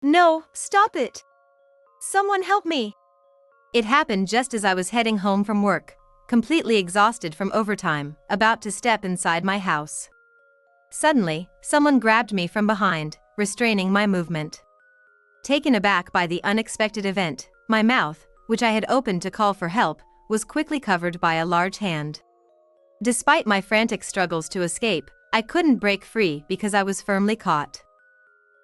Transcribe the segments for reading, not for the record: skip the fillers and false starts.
No, stop it! Someone help me! It happened just as I was heading home from work, completely exhausted from overtime, about to step inside my house. Suddenly, someone grabbed me from behind, restraining my movement. Taken aback by the unexpected event, my mouth, which I had opened to call for help, was quickly covered by a large hand. Despite my frantic struggles to escape, I couldn't break free because I was firmly caught.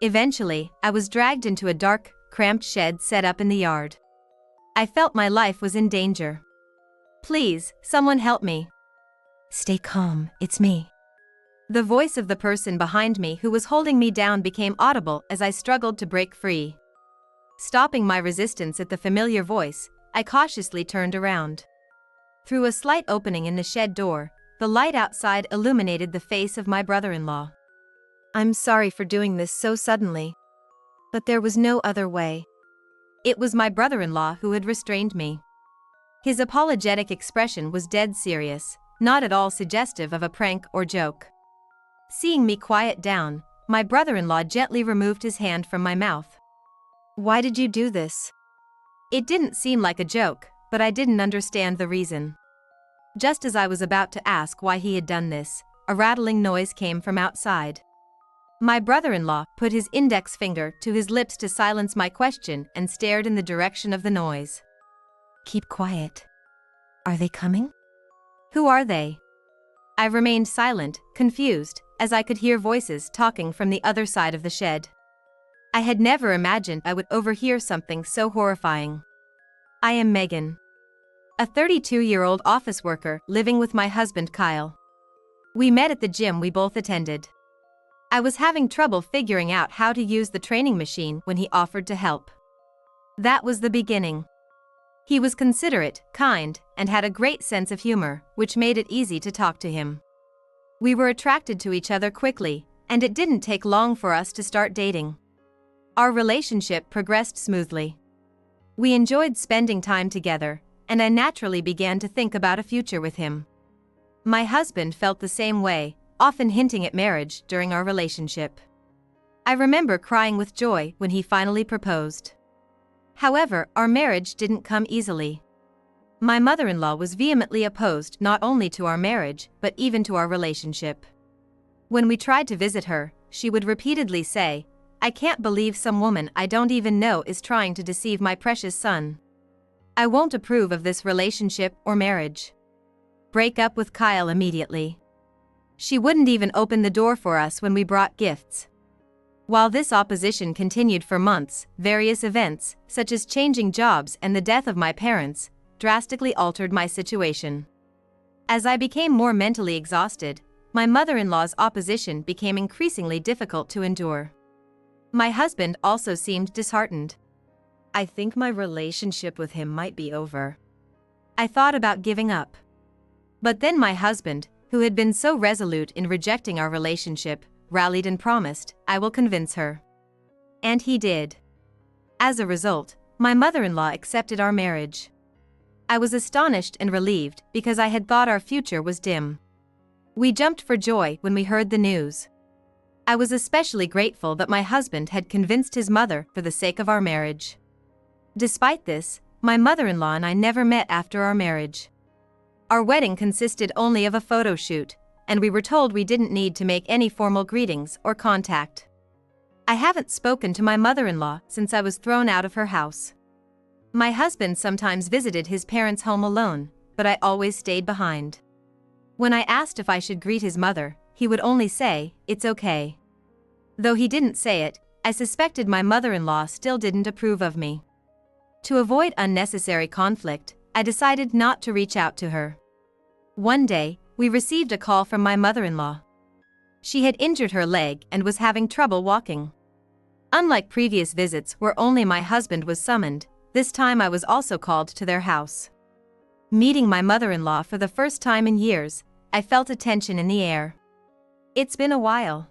Eventually, I was dragged into a dark, cramped shed set up in the yard. I felt my life was in danger. Please, someone help me. Stay calm, it's me. The voice of the person behind me who was holding me down became audible as I struggled to break free. Stopping my resistance at the familiar voice, I cautiously turned around. Through a slight opening in the shed door, the light outside illuminated the face of my brother-in-law. I'm sorry for doing this so suddenly. But there was no other way. It was my brother-in-law who had restrained me. His apologetic expression was dead serious, not at all suggestive of a prank or joke. Seeing me quiet down, my brother-in-law gently removed his hand from my mouth. Why did you do this? It didn't seem like a joke, but I didn't understand the reason. Just as I was about to ask why he had done this, a rattling noise came from outside. My brother-in-law put his index finger to his lips to silence my question and stared in the direction of the noise. Keep quiet. Are they coming? Who are they? I remained silent, confused, as I could hear voices talking from the other side of the shed. I had never imagined I would overhear something so horrifying. I am Megan, a 32-year-old office worker living with my husband Kyle. We met at the gym we both attended. I was having trouble figuring out how to use the training machine when he offered to help. That was the beginning. He was considerate, kind, and had a great sense of humor, which made it easy to talk to him. We were attracted to each other quickly, and it didn't take long for us to start dating. Our relationship progressed smoothly. We enjoyed spending time together, and I naturally began to think about a future with him. My husband felt the same way, often hinting at marriage during our relationship. I remember crying with joy when he finally proposed. However, our marriage didn't come easily. My mother-in-law was vehemently opposed not only to our marriage, but even to our relationship. When we tried to visit her, she would repeatedly say, "I can't believe some woman I don't even know is trying to deceive my precious son. I won't approve of this relationship or marriage. Break up with Kyle immediately." She wouldn't even open the door for us when we brought gifts. While this opposition continued for months, various events, such as changing jobs and the death of my parents, drastically altered my situation. As I became more mentally exhausted, my mother-in-law's opposition became increasingly difficult to endure. My husband also seemed disheartened. I think my relationship with him might be over. I thought about giving up. But then my husband, who had been so resolute in rejecting our relationship, rallied and promised, "I will convince her." And he did. As a result, my mother-in-law accepted our marriage. I was astonished and relieved because I had thought our future was dim. We jumped for joy when we heard the news. I was especially grateful that my husband had convinced his mother for the sake of our marriage. Despite this, my mother-in-law and I never met after our marriage. Our wedding consisted only of a photo shoot, and we were told we didn't need to make any formal greetings or contact. I haven't spoken to my mother-in-law since I was thrown out of her house. My husband sometimes visited his parents' home alone, but I always stayed behind. When I asked if I should greet his mother, he would only say, "It's okay." Though he didn't say it, I suspected my mother-in-law still didn't approve of me. To avoid unnecessary conflict, I decided not to reach out to her. One day, we received a call from my mother-in-law. She had injured her leg and was having trouble walking. Unlike previous visits where only my husband was summoned, this time I was also called to their house. Meeting my mother-in-law for the first time in years, I felt a tension in the air. "It's been a while."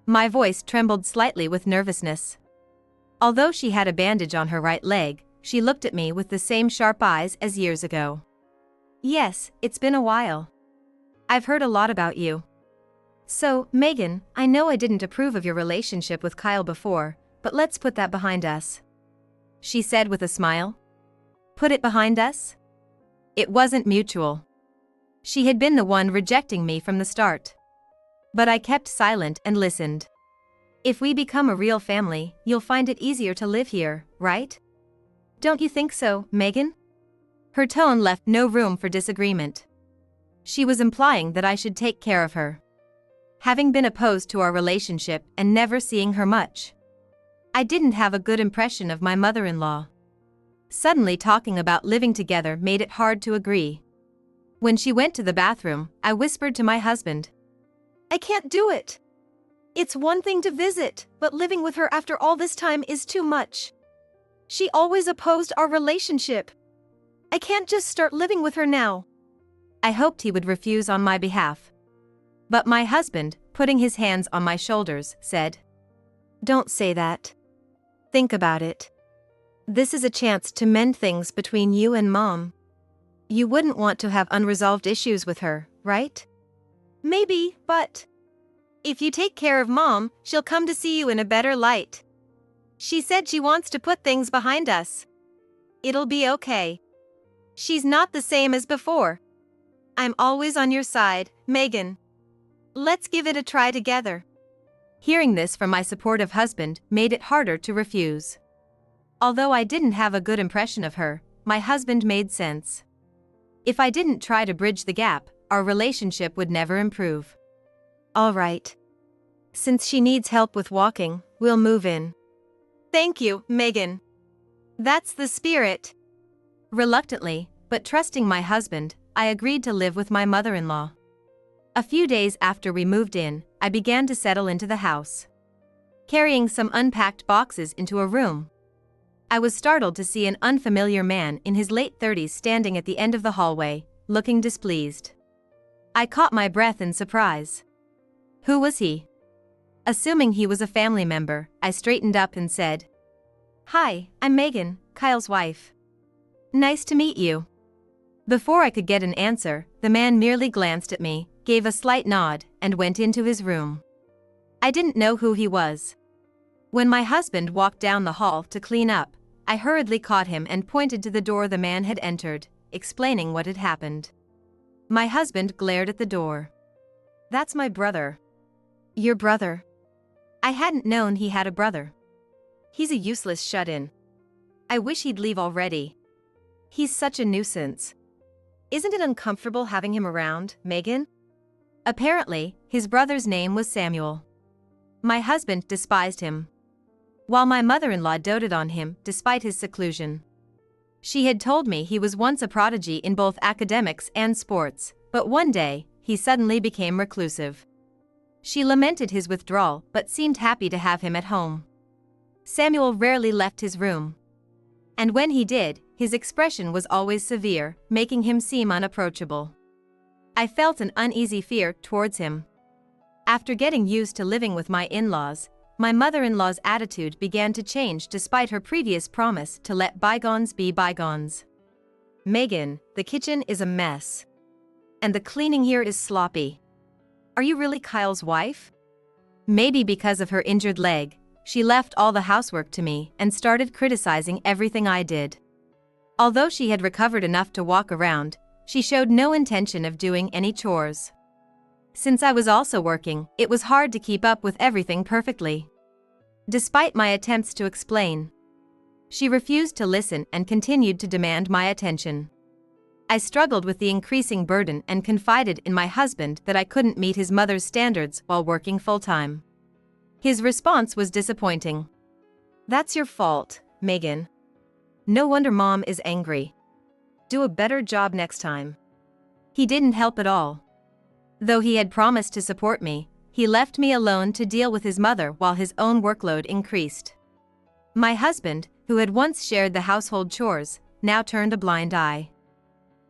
My voice trembled slightly with nervousness. Although she had a bandage on her right leg, she looked at me with the same sharp eyes as years ago. "Yes, it's been a while. I've heard a lot about you. So, Megan, I know I didn't approve of your relationship with Kyle before, but let's put that behind us," she said with a smile. Put it behind us? It wasn't mutual. She had been the one rejecting me from the start. But I kept silent and listened. "If we become a real family, you'll find it easier to live here, right? Don't you think so, Megan?" Her tone left no room for disagreement. She was implying that I should take care of her. Having been opposed to our relationship and never seeing her much, I didn't have a good impression of my mother-in-law. Suddenly talking about living together made it hard to agree. When she went to the bathroom, I whispered to my husband, "I can't do it. It's one thing to visit, but living with her after all this time is too much. She always opposed our relationship. I can't just start living with her now." I hoped he would refuse on my behalf. But my husband, putting his hands on my shoulders, said, "Don't say that. Think about it. This is a chance to mend things between you and Mom. You wouldn't want to have unresolved issues with her, right? Maybe, but if you take care of Mom, she'll come to see you in a better light. She said she wants to put things behind us. It'll be okay. She's not the same as before. I'm always on your side, Megan. Let's give it a try together." Hearing this from my supportive husband made it harder to refuse. Although I didn't have a good impression of her, my husband made sense. If I didn't try to bridge the gap, our relationship would never improve. "All right. Since she needs help with walking, we'll move in." "Thank you, Megan. That's the spirit." Reluctantly, but trusting my husband, I agreed to live with my mother-in-law. A few days after we moved in, I began to settle into the house. Carrying some unpacked boxes into a room, I was startled to see an unfamiliar man in his late 30s standing at the end of the hallway, looking displeased. I caught my breath in surprise. Who was he? Assuming he was a family member, I straightened up and said, "Hi, I'm Megan, Kyle's wife. Nice to meet you." Before I could get an answer, the man merely glanced at me, gave a slight nod, and went into his room. I didn't know who he was. When my husband walked down the hall to clean up, I hurriedly caught him and pointed to the door the man had entered, explaining what had happened. My husband glared at the door. "That's my brother." "Your brother?" I hadn't known he had a brother. "He's a useless shut-in. I wish he'd leave already. He's such a nuisance. Isn't it uncomfortable having him around, Megan?" Apparently, his brother's name was Samuel. My husband despised him, while my mother-in-law doted on him despite his seclusion. She had told me he was once a prodigy in both academics and sports, but one day, he suddenly became reclusive. She lamented his withdrawal but seemed happy to have him at home. Samuel rarely left his room. And when he did, his expression was always severe, making him seem unapproachable. I felt an uneasy fear towards him. After getting used to living with my in-laws, my mother-in-law's attitude began to change despite her previous promise to let bygones be bygones. "Megan, the kitchen is a mess. And the cleaning here is sloppy. Are you really Kyle's wife?" Maybe because of her injured leg, she left all the housework to me and started criticizing everything I did. Although she had recovered enough to walk around, she showed no intention of doing any chores. Since I was also working, it was hard to keep up with everything perfectly. Despite my attempts to explain, she refused to listen and continued to demand my attention. I struggled with the increasing burden and confided in my husband that I couldn't meet his mother's standards while working full-time. His response was disappointing. "That's your fault, Megan. No wonder Mom is angry. Do a better job next time." He didn't help at all. Though he had promised to support me, he left me alone to deal with his mother while his own workload increased. My husband, who had once shared the household chores, now turned a blind eye.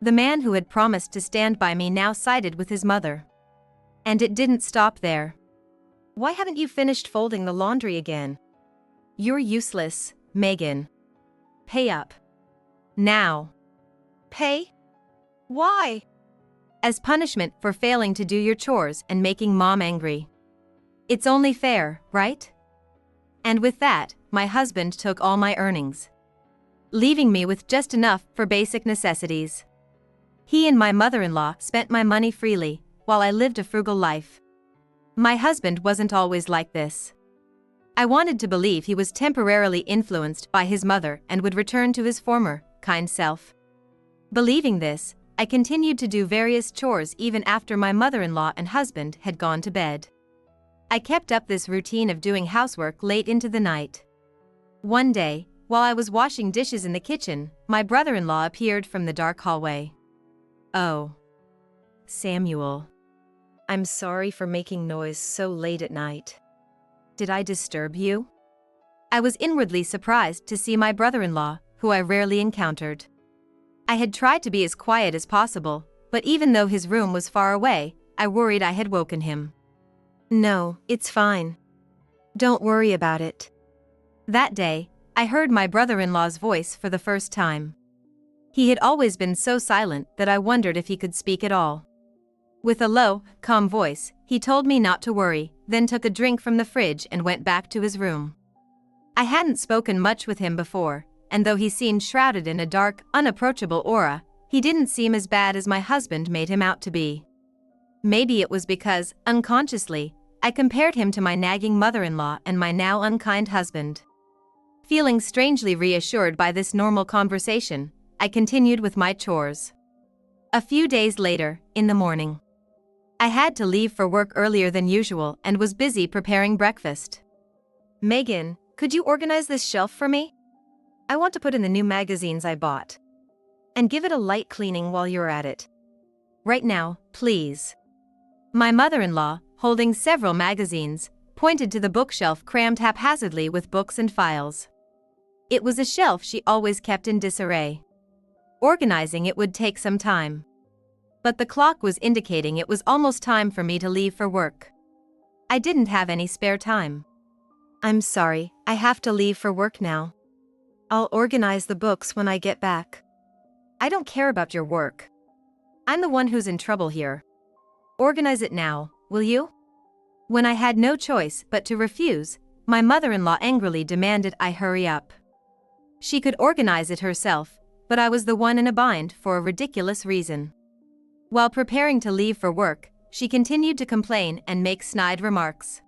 The man who had promised to stand by me now sided with his mother. And it didn't stop there. "Why haven't you finished folding the laundry again? You're useless, Megan. Pay up. Now." "Pay? Why?" "As punishment for failing to do your chores and making Mom angry. It's only fair, right?" And with that, my husband took all my earnings, leaving me with just enough for basic necessities. He and my mother-in-law spent my money freely, while I lived a frugal life. My husband wasn't always like this. I wanted to believe he was temporarily influenced by his mother and would return to his former, kind self. Believing this, I continued to do various chores even after my mother-in-law and husband had gone to bed. I kept up this routine of doing housework late into the night. One day, while I was washing dishes in the kitchen, my brother-in-law appeared from the dark hallway. Oh, Samuel. I'm sorry for making noise so late at night. Did I disturb you? I was inwardly surprised to see my brother-in-law, who I rarely encountered. I had tried to be as quiet as possible, but even though his room was far away, I worried I had woken him. No, it's fine. Don't worry about it. That day, I heard my brother-in-law's voice for the first time. He had always been so silent that I wondered if he could speak at all. With a low, calm voice, he told me not to worry, then took a drink from the fridge and went back to his room. I hadn't spoken much with him before, and though he seemed shrouded in a dark, unapproachable aura, he didn't seem as bad as my husband made him out to be. Maybe it was because, unconsciously, I compared him to my nagging mother-in-law and my now unkind husband. Feeling strangely reassured by this normal conversation, I continued with my chores. A few days later, in the morning, I had to leave for work earlier than usual and was busy preparing breakfast. Megan, could you organize this shelf for me? I want to put in the new magazines I bought. And give it a light cleaning while you're at it. Right now, please. My mother-in-law, holding several magazines, pointed to the bookshelf crammed haphazardly with books and files. It was a shelf she always kept in disarray. Organizing it would take some time. But the clock was indicating it was almost time for me to leave for work. I didn't have any spare time. I'm sorry, I have to leave for work now. I'll organize the books when I get back. I don't care about your work. I'm the one who's in trouble here. Organize it now, will you? When I had no choice but to refuse, my mother-in-law angrily demanded I hurry up. She could organize it herself, but I was the one in a bind for a ridiculous reason. While preparing to leave for work, she continued to complain and make snide remarks.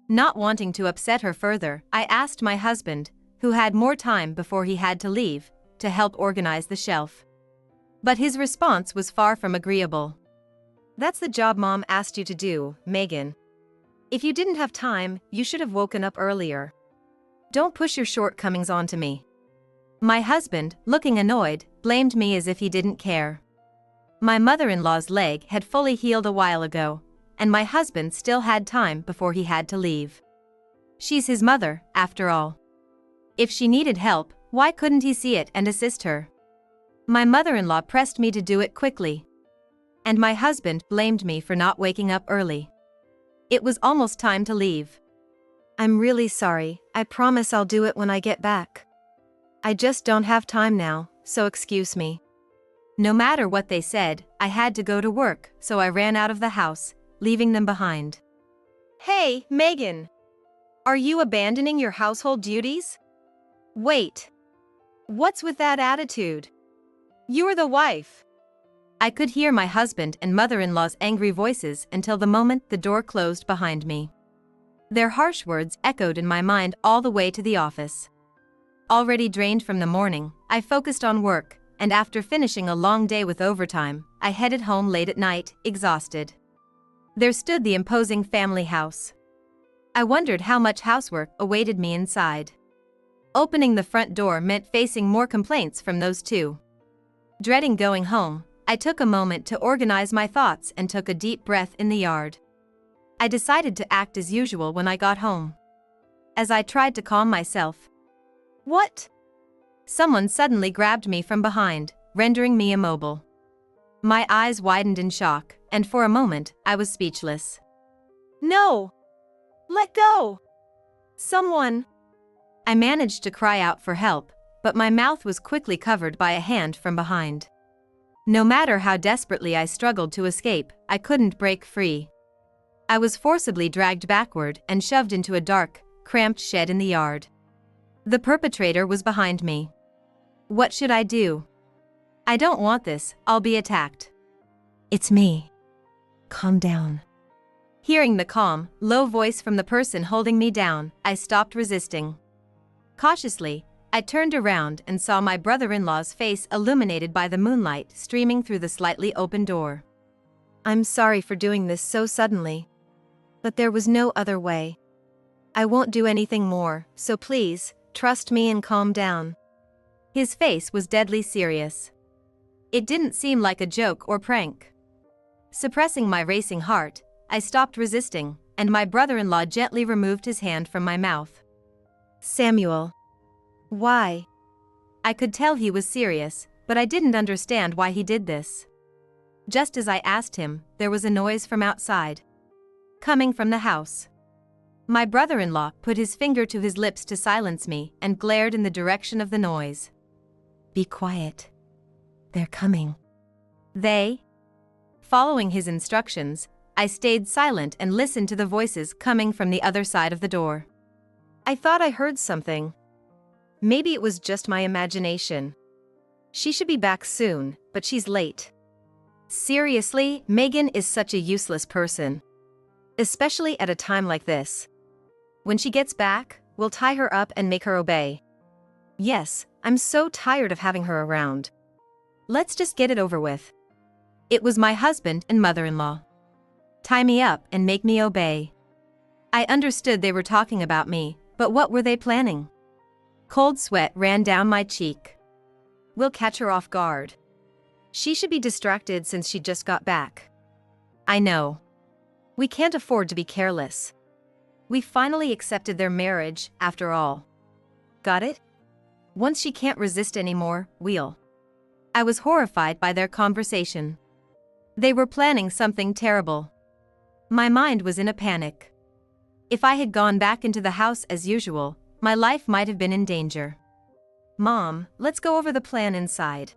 Not wanting to upset her further, I asked my husband, who had more time before he had to leave, to help organize the shelf. But his response was far from agreeable. That's the job Mom asked you to do, Megan. If you didn't have time, you should have woken up earlier. Don't push your shortcomings onto me. My husband, looking annoyed, blamed me as if he didn't care. My mother-in-law's leg had fully healed a while ago, and my husband still had time before he had to leave. She's his mother, after all. If she needed help, why couldn't he see it and assist her? My mother-in-law pressed me to do it quickly. And my husband blamed me for not waking up early. It was almost time to leave. I'm really sorry, I promise I'll do it when I get back. I just don't have time now, so excuse me. No matter what they said, I had to go to work, so I ran out of the house, leaving them behind. Hey, Megan! Are you abandoning your household duties? Wait. What's with that attitude? You're the wife. I could hear my husband and mother-in-law's angry voices until the moment the door closed behind me. Their harsh words echoed in my mind all the way to the office. Already drained from the morning, I focused on work, and after finishing a long day with overtime, I headed home late at night, exhausted. There stood the imposing family house. I wondered how much housework awaited me inside. Opening the front door meant facing more complaints from those two. Dreading going home, I took a moment to organize my thoughts and took a deep breath in the yard. I decided to act as usual when I got home. As I tried to calm myself, What? Someone suddenly grabbed me from behind, rendering me immobile. My eyes widened in shock, and for a moment, I was speechless. No! Let go! Someone! I managed to cry out for help, but my mouth was quickly covered by a hand from behind. No matter how desperately I struggled to escape, I couldn't break free. I was forcibly dragged backward and shoved into a dark, cramped shed in the yard. The perpetrator was behind me. What should I do? I don't want this, I'll be attacked. It's me. Calm down. Hearing the calm, low voice from the person holding me down, I stopped resisting. Cautiously, I turned around and saw my brother-in-law's face illuminated by the moonlight streaming through the slightly open door. I'm sorry for doing this so suddenly. But there was no other way. I won't do anything more, so please, trust me and calm down. His face was deadly serious. It didn't seem like a joke or prank. Suppressing my racing heart, I stopped resisting, and my brother-in-law gently removed his hand from my mouth. Samuel. Why? I could tell he was serious, but I didn't understand why he did this. Just as I asked him, there was a noise from outside. Coming from the house. My brother-in-law put his finger to his lips to silence me and glared in the direction of the noise. Be quiet. They're coming. They? Following his instructions, I stayed silent and listened to the voices coming from the other side of the door. I thought I heard something. Maybe it was just my imagination. She should be back soon, but she's late. Seriously, Megan is such a useless person. Especially at a time like this. When she gets back, we'll tie her up and make her obey. Yes, I'm so tired of having her around. Let's just get it over with. It was my husband and mother-in-law. Tie me up and make me obey. I understood they were talking about me, but what were they planning? Cold sweat ran down my cheek. We'll catch her off guard. She should be distracted since she just got back. I know. We can't afford to be careless. We finally accepted their marriage, after all. Got it? Once she can't resist anymore, we'll. I was horrified by their conversation. They were planning something terrible. My mind was in a panic. If I had gone back into the house as usual, my life might have been in danger. Mom, let's go over the plan inside.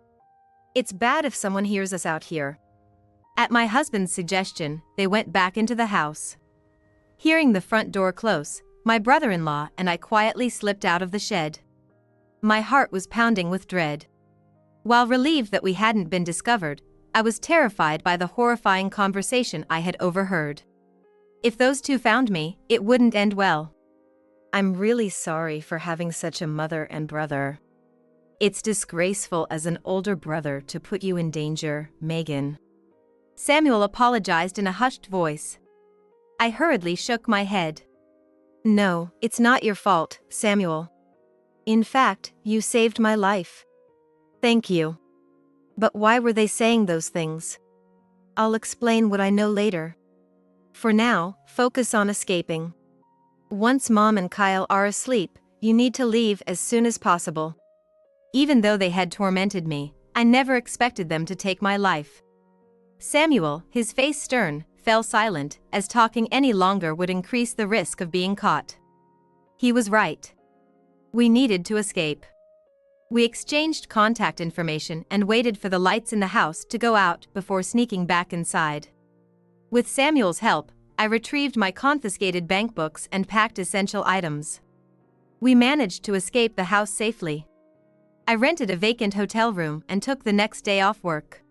It's bad if someone hears us out here. At my husband's suggestion, they went back into the house. Hearing the front door close, my brother-in-law and I quietly slipped out of the shed. My heart was pounding with dread. While relieved that we hadn't been discovered, I was terrified by the horrifying conversation I had overheard. If those two found me, it wouldn't end well. I'm really sorry for having such a mother and brother. It's disgraceful as an older brother to put you in danger, Megan. Samuel apologized in a hushed voice. I hurriedly shook my head. No, it's not your fault, Samuel. In fact, you saved my life. Thank you. But why were they saying those things? I'll explain what I know later. For now, focus on escaping. Once Mom and Kyle are asleep, you need to leave as soon as possible. Even though they had tormented me, I never expected them to take my life. Samuel, his face stern, fell silent, as talking any longer would increase the risk of being caught. He was right. We needed to escape. We exchanged contact information and waited for the lights in the house to go out before sneaking back inside. With Samuel's help, I retrieved my confiscated bank books and packed essential items. We managed to escape the house safely. I rented a vacant hotel room and took the next day off work.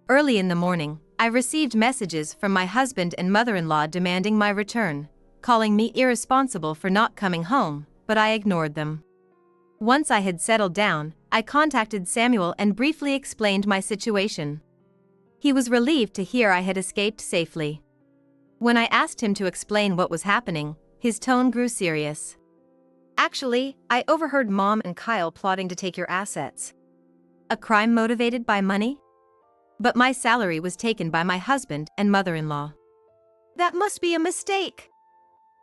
Early in the morning, I received messages from my husband and mother-in-law demanding my return, calling me irresponsible for not coming home, but I ignored them. Once I had settled down, I contacted Samuel and briefly explained my situation. He was relieved to hear I had escaped safely. When I asked him to explain what was happening, his tone grew serious. Actually, I overheard Mom and Kyle plotting to take your assets. A crime motivated by money? But my salary was taken by my husband and mother-in-law. That must be a mistake.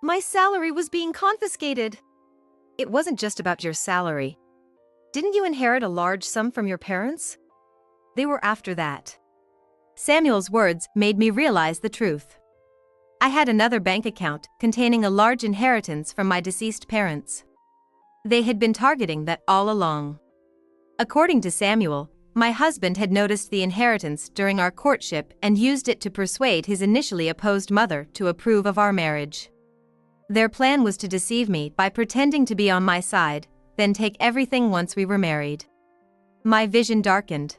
My salary was being confiscated. It wasn't just about your salary. Didn't you inherit a large sum from your parents? They were after that. Samuel's words made me realize the truth. I had another bank account containing a large inheritance from my deceased parents. They had been targeting that all along. According to Samuel, my husband had noticed the inheritance during our courtship and used it to persuade his initially opposed mother to approve of our marriage. Their plan was to deceive me by pretending to be on my side, then take everything once we were married. My vision darkened.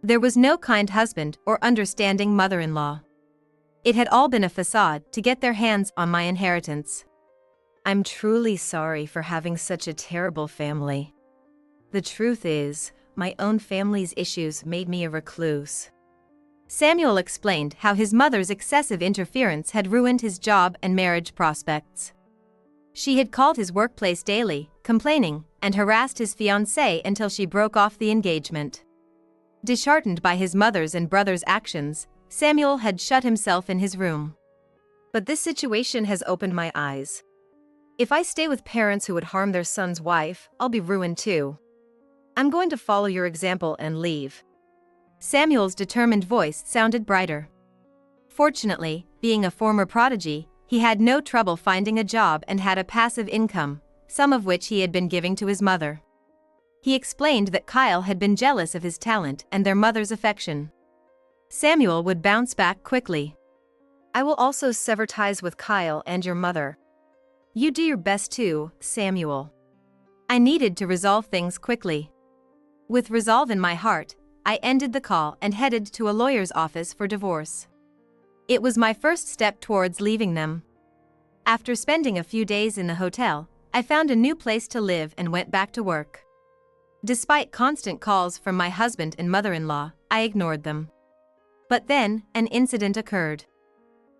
There was no kind husband or understanding mother-in-law. It had all been a facade to get their hands on my inheritance. I'm truly sorry for having such a terrible family. The truth is, my own family's issues made me a recluse. Samuel explained how his mother's excessive interference had ruined his job and marriage prospects. She had called his workplace daily, complaining, and harassed his fiancée until she broke off the engagement. Disheartened by his mother's and brother's actions, Samuel had shut himself in his room. But this situation has opened my eyes. If I stay with parents who would harm their son's wife, I'll be ruined too. I'm going to follow your example and leave. Samuel's determined voice sounded brighter. Fortunately, being a former prodigy, he had no trouble finding a job and had a passive income, some of which he had been giving to his mother. He explained that Kyle had been jealous of his talent and their mother's affection. Samuel would bounce back quickly. I will also sever ties with Kyle and your mother. You do your best too, Samuel. I needed to resolve things quickly. With resolve in my heart, I ended the call and headed to a lawyer's office for divorce. It was my first step towards leaving them. After spending a few days in the hotel, I found a new place to live and went back to work. Despite constant calls from my husband and mother-in-law, I ignored them. But then, an incident occurred.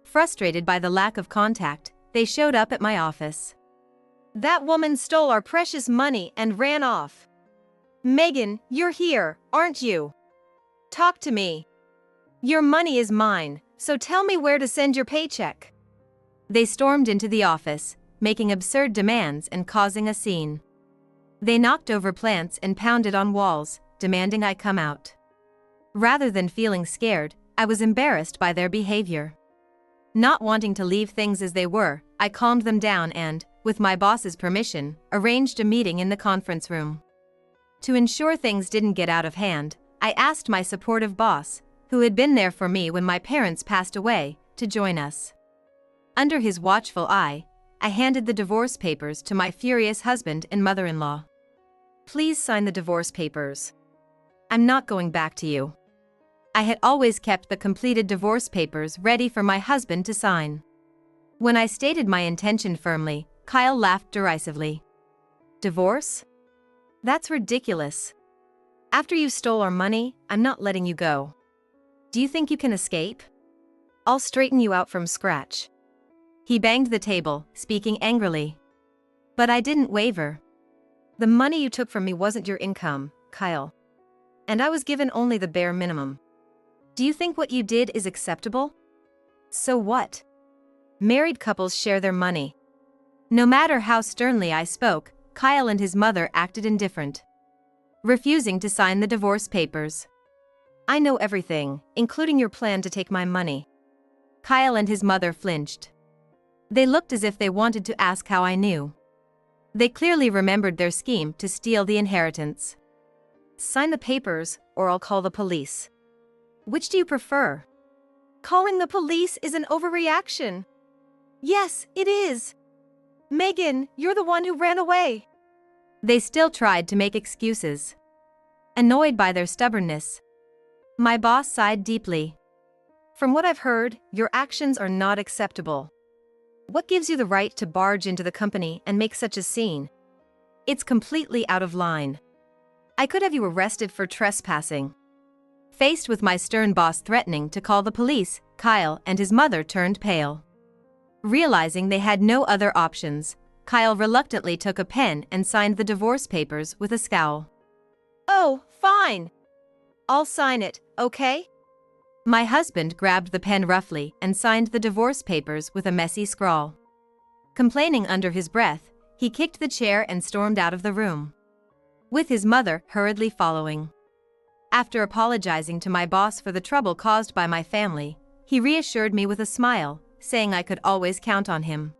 Frustrated by the lack of contact, they showed up at my office. That woman stole our precious money and ran off. Megan, you're here, aren't you? Talk to me. Your money is mine, so tell me where to send your paycheck. They stormed into the office, making absurd demands and causing a scene. They knocked over plants and pounded on walls, demanding I come out. Rather than feeling scared, I was embarrassed by their behavior. Not wanting to leave things as they were, I calmed them down and, with my boss's permission, arranged a meeting in the conference room. To ensure things didn't get out of hand, I asked my supportive boss, who had been there for me when my parents passed away, to join us. Under his watchful eye, I handed the divorce papers to my furious husband and mother-in-law. Please sign the divorce papers. I'm not going back to you. I had always kept the completed divorce papers ready for my husband to sign. When I stated my intention firmly, Kyle laughed derisively. Divorce? That's ridiculous. After you stole our money, I'm not letting you go. Do you think you can escape? I'll straighten you out from scratch. He banged the table, speaking angrily. But I didn't waver. The money you took from me wasn't your income, Kyle. And I was given only the bare minimum. Do you think what you did is acceptable? So what? Married couples share their money. No matter how sternly I spoke, Kyle and his mother acted indifferent, refusing to sign the divorce papers. I know everything, including your plan to take my money. Kyle and his mother flinched. They looked as if they wanted to ask how I knew. They clearly remembered their scheme to steal the inheritance. Sign the papers, or I'll call the police. Which do you prefer? Calling the police is an overreaction. Yes, it is. Megan, you're the one who ran away. They still tried to make excuses. Annoyed by their stubbornness, my boss sighed deeply. From what I've heard, your actions are not acceptable. What gives you the right to barge into the company and make such a scene? It's completely out of line. I could have you arrested for trespassing. Faced with my stern boss threatening to call the police, Kyle and his mother turned pale. Realizing they had no other options, Kyle reluctantly took a pen and signed the divorce papers with a scowl. Oh, fine. I'll sign it, okay? My husband grabbed the pen roughly and signed the divorce papers with a messy scrawl. Complaining under his breath, he kicked the chair and stormed out of the room, with his mother hurriedly following. After apologizing to my boss for the trouble caused by my family, he reassured me with a smile, saying I could always count on him.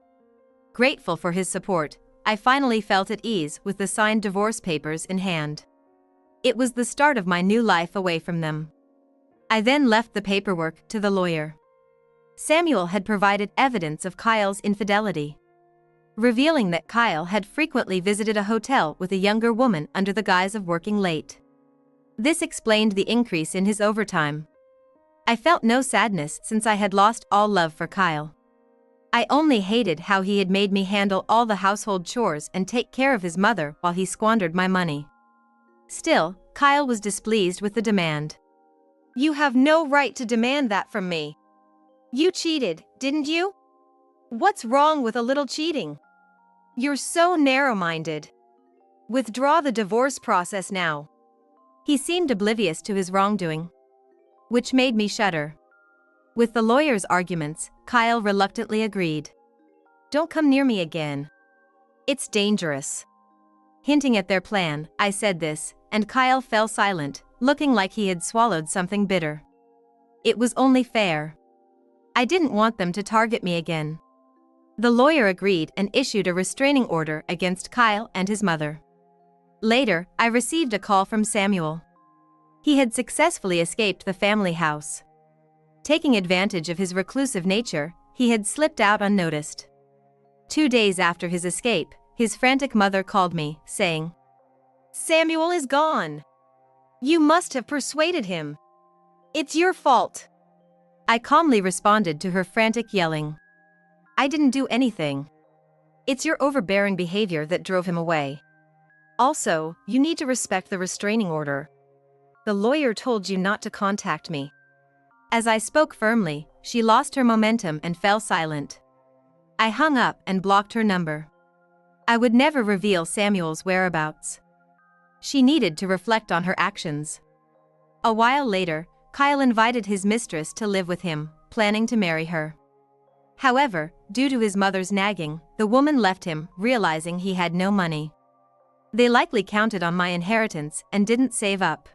Grateful for his support, I finally felt at ease with the signed divorce papers in hand. It was the start of my new life away from them. I then left the paperwork to the lawyer. Samuel had provided evidence of Kyle's infidelity. revealing that Kyle had frequently visited a hotel with a younger woman under the guise of working late. This explained the increase in his overtime. I felt no sadness since I had lost all love for Kyle. I only hated how he had made me handle all the household chores and take care of his mother while he squandered my money. Still, Kyle was displeased with the demand. You have no right to demand that from me. You cheated, didn't you? What's wrong with a little cheating? You're so narrow-minded. Withdraw the divorce process now. He seemed oblivious to his wrongdoing, which made me shudder. With the lawyer's arguments, Kyle reluctantly agreed. Don't come near me again. It's dangerous. Hinting at their plan, I said this, and Kyle fell silent, looking like he had swallowed something bitter. It was only fair. I didn't want them to target me again. The lawyer agreed and issued a restraining order against Kyle and his mother. Later, I received a call from Samuel. He had successfully escaped the family house. Taking advantage of his reclusive nature, he had slipped out unnoticed. 2 days after his escape, his frantic mother called me, saying, "Samuel is gone. You must have persuaded him. It's your fault." I calmly responded to her frantic yelling. I didn't do anything. It's your overbearing behavior that drove him away. Also, you need to respect the restraining order. The lawyer told you not to contact me. As I spoke firmly, she lost her momentum and fell silent. I hung up and blocked her number. I would never reveal Samuel's whereabouts. She needed to reflect on her actions. A while later, Kyle invited his mistress to live with him, planning to marry her. However, due to his mother's nagging, the woman left him, realizing he had no money. They likely counted on my inheritance and didn't save up.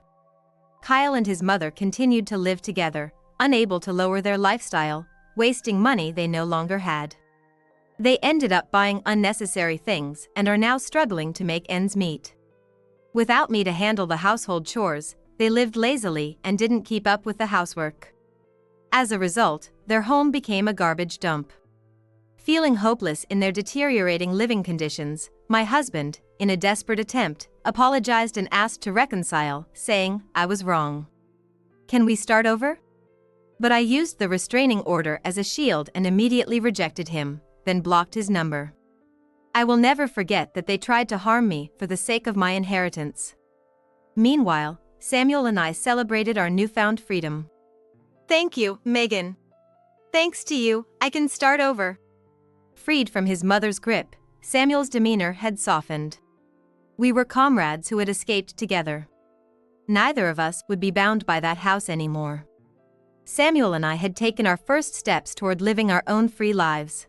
Kyle and his mother continued to live together, unable to lower their lifestyle, wasting money they no longer had. They ended up buying unnecessary things and are now struggling to make ends meet. Without me to handle the household chores, they lived lazily and didn't keep up with the housework. As a result, their home became a garbage dump. Feeling hopeless in their deteriorating living conditions, my husband, in a desperate attempt, apologized and asked to reconcile, saying, I was wrong. Can we start over? But I used the restraining order as a shield and immediately rejected him, then blocked his number. I will never forget that they tried to harm me for the sake of my inheritance. Meanwhile, Samuel and I celebrated our newfound freedom. Thank you, Megan. Thanks to you, I can start over. Freed from his mother's grip, Samuel's demeanor had softened. We were comrades who had escaped together. Neither of us would be bound by that house anymore. Samuel and I had taken our first steps toward living our own free lives.